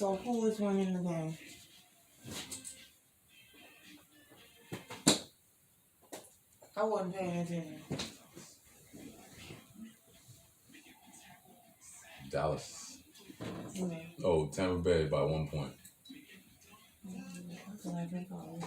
So who is winning the game? I wasn't paying attention. Dallas. Yeah. Oh, Tampa Bay by 1 point. That's what I think of.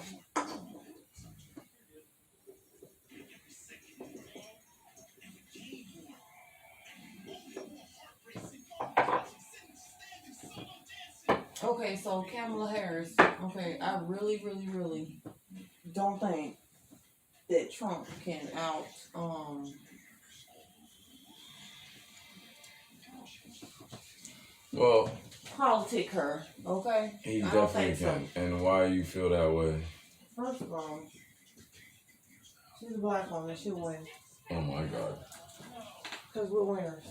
Okay, so Kamala Harris. Okay, I really, really, really don't think that Trump can Well, politic her. Okay, he I don't definitely think can. And why you feel that way? First of all, she's a black woman. She'll win Oh my God. because we're winners.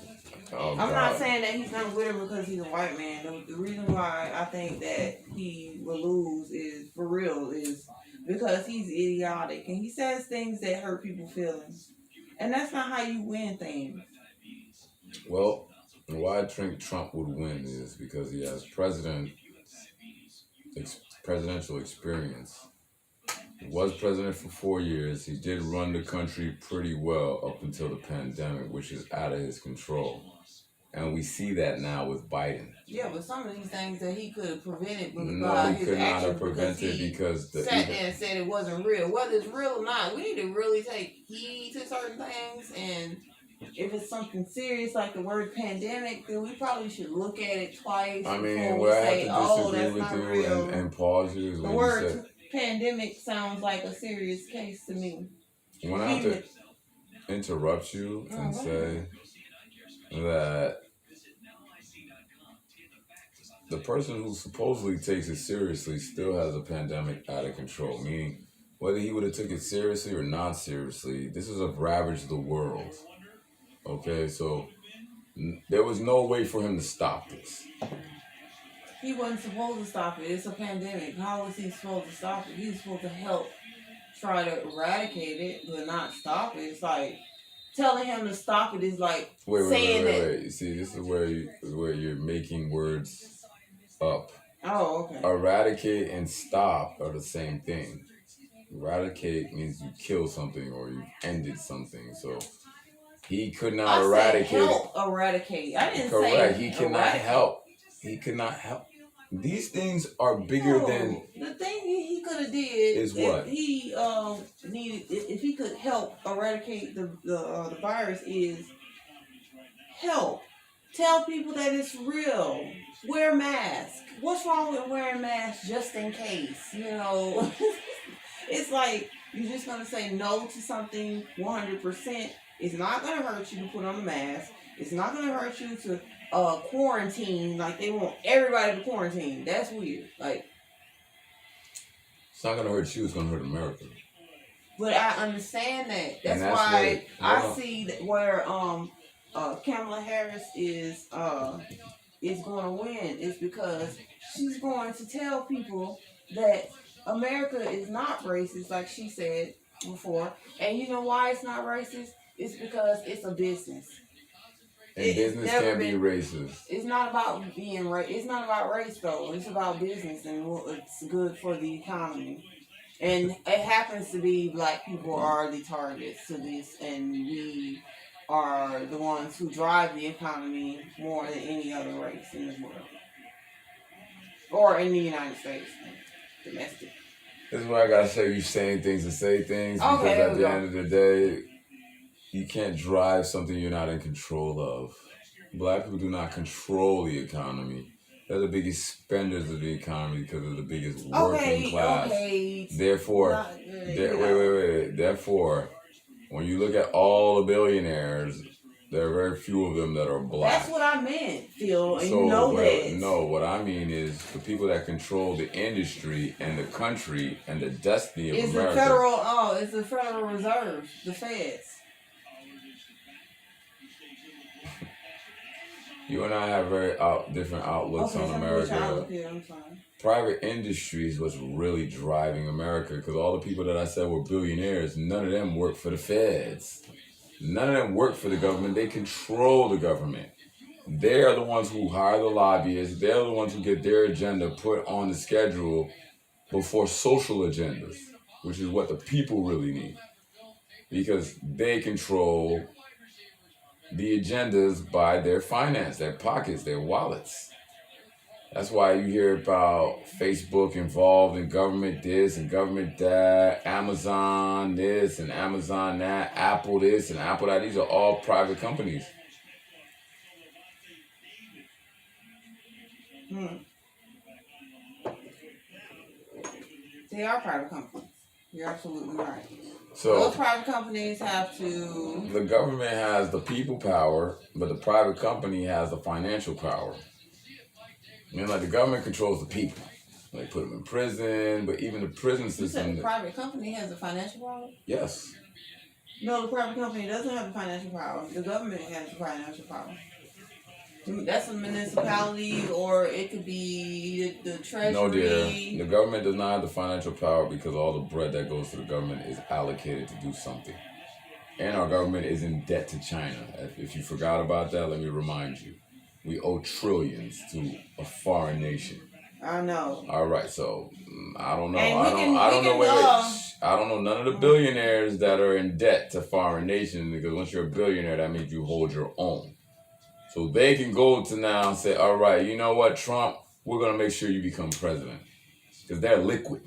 Oh, I'm not saying that he's gonna win because he's a white man. The reason why I think that he will lose is for real is because he's idiotic and he says things that hurt people's feelings, and that's not how you win things. Well, why I think Trump would win is because he has presidential experience. He was president for 4 years. He did run the country pretty well up until the pandemic, which is out of his control. And we see that now with Biden. Yeah, but some of these things that he could have prevented No, he could not have prevented because sat there and said it wasn't real. Whether it's real or not, we need to really take heed to certain things. And if it's something serious like the word pandemic, then we probably should look at it twice. I mean, before where I say, have to disagree with you real. and pause you is the when word you said pandemic sounds like a serious case to me. When I have to interrupt you and say that the person who supposedly takes it seriously still has a pandemic out of control, meaning whether he would have took it seriously or not seriously, this is a ravaged the world. Okay, so there was no way for him to stop this. He wasn't supposed to stop it. It's a pandemic. How was he supposed to stop it? He was supposed to help try to eradicate it, but not stop it. It's like telling him to stop it is like saying that. You see, this is where you're making words up. Oh, okay. Eradicate and stop are the same thing. Eradicate means you kill something or you ended something. So he could not eradicate. Help eradicate. I didn't say correct. He cannot help. He could not help. These things are bigger than. The thing he could have did is what he needed. If he could help eradicate the virus, is help tell people that it's real. Wear masks. What's wrong with wearing masks just in case? You know, it's like you're just gonna say no to something 100%. It's not gonna hurt you to put on a mask. It's not gonna hurt you to quarantine, like they want everybody to quarantine. That's weird. Like, it's not gonna hurt you, it's gonna hurt America. But I understand that. That's why I see that where Kamala Harris is going to win is because she's going to tell people that America is not racist, like she said before. And you know why it's not racist? It's because it's a business. And business can't be racist. It's not about being race. It's not about race, though. It's about business and what's good for the economy. And it happens to be black people are the targets to this, and we are the ones who drive the economy more than any other race in the world. Or in the United States. Domestic. This is why I gotta say you're saying things to say things, because at the end of the day, you can't drive something you're not in control of. Black people do not control the economy. They're the biggest spenders of the economy because they're the biggest working class. Therefore, Therefore, when you look at all the billionaires, there are very few of them that are black. That's what I meant, Phil, and you know that. No, what I mean is the people that control the industry and the country and the destiny of America. It's the Federal Reserve, the Feds. You and I have very different outlooks on America. Private industry is what's really driving America, because all the people that I said were billionaires, none of them work for the feds. None of them work for the government. They control the government. They are the ones who hire the lobbyists. They're the ones who get their agenda put on the schedule before social agendas, which is what the people really need. Because they control the agendas by their finance, their pockets, their wallets. That's why you hear about Facebook involved in government this and government that, Amazon this and Amazon that, Apple this and Apple that. These are all private companies. They are private companies. You're absolutely right. So those private companies have to. The government has the people power, but the private company has the financial power. I mean, like the government controls the people. They put them in prison, but even the prison system. You said the private company has the financial power? Yes. No, the private company doesn't have the financial power. The government has the financial power. That's a municipality, or it could be the treasury. No, dear. The government does not have the financial power because all the bread that goes to the government is allocated to do something. And our government is in debt to China. If you forgot about that, let me remind you. We owe trillions to a foreign nation. I know. All right, so I don't know. I don't know. Wait. I don't know none of the billionaires that are in debt to foreign nations, because once you're a billionaire, that means you hold your own. So they can go to now and say, all right, you know what, Trump, we're going to make sure you become president. Because they're liquid.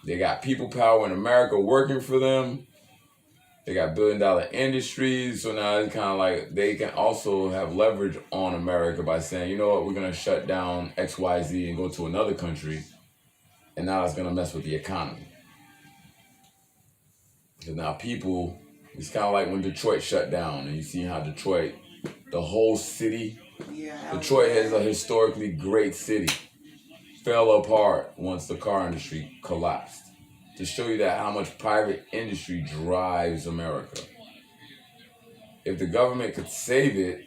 They got people power in America working for them. They got billion-dollar industries. So now it's kind of like they can also have leverage on America by saying, you know what, we're going to shut down XYZ and go to another country. And now it's going to mess with the economy. Because now people, it's kind of like when Detroit shut down. And you see how Detroit, the whole city, Detroit is a historically great city, fell apart once the car industry collapsed. To show you that how much private industry drives America. If the government could save it,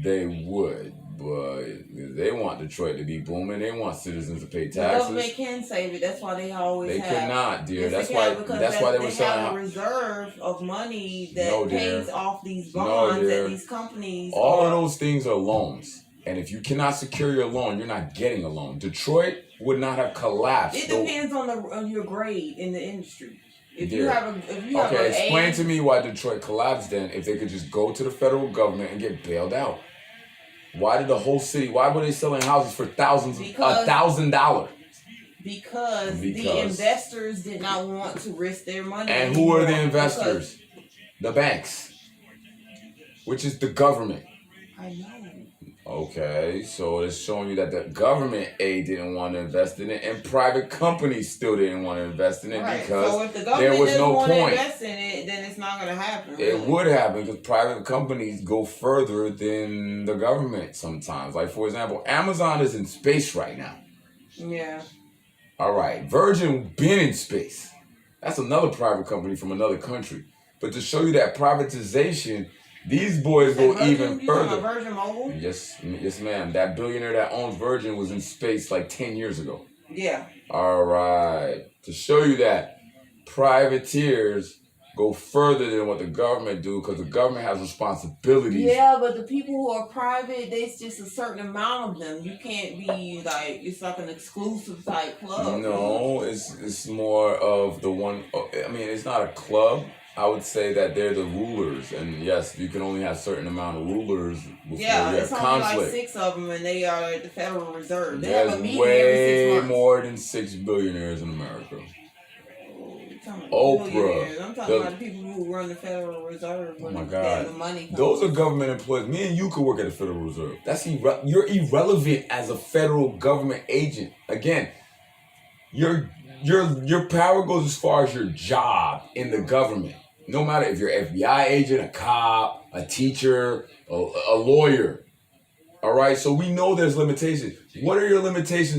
they would. But they want Detroit to be booming. They want citizens to pay taxes. The government can save it. That's why they always They have. cannot, dear. Yes, That's why they were selling. They have a reserve of money that pays off these bonds that these companies. All of those things are loans. And if you cannot secure your loan, you're not getting a loan. Detroit would not have collapsed. It depends on your grade in the industry. If you have explain to me why Detroit collapsed then, if they could just go to the federal government and get bailed out. Why did the whole city, why were they selling houses for $1,000? Because the investors did not want to risk their money. And who are the investors? The banks, which is the government. I know. Okay, so it's showing you that the government didn't want to invest in it, and private companies still didn't want to invest in it because so if the government doesn't want to invest in it, then it's not going to happen. Really. It would happen because private companies go further than the government sometimes. Like, for example, Amazon is in space right now. Yeah. All right, Virgin been in space. That's another private company from another country. But to show you that privatization, these boys go even further. Virgin Mobile? Yes, ma'am. That billionaire that owns Virgin was in space like 10 years ago. Yeah. All right. To show you that privateers go further than what the government do, because the government has responsibilities. Yeah, but the people who are private, there's just a certain amount of them. You can't be like, it's like an exclusive type club. No, it's more of the one. I mean, it's not a club. I would say that they're the rulers, and yes, you can only have a certain amount of rulers before you have conflict. Like 6 of them, and they are at the Federal Reserve. They There's have a meeting every 6 months. More than 6 billionaires in America. Oprah. I'm talking about the people who run the Federal Reserve. Oh my God, the money those are government employees. Me and you could work at the Federal Reserve. That's you're irrelevant as a federal government agent. Again, your power goes as far as your job in the government. No matter if you're an FBI agent, a cop, a teacher, a lawyer. All right, so we know there's limitations. What are your limitations?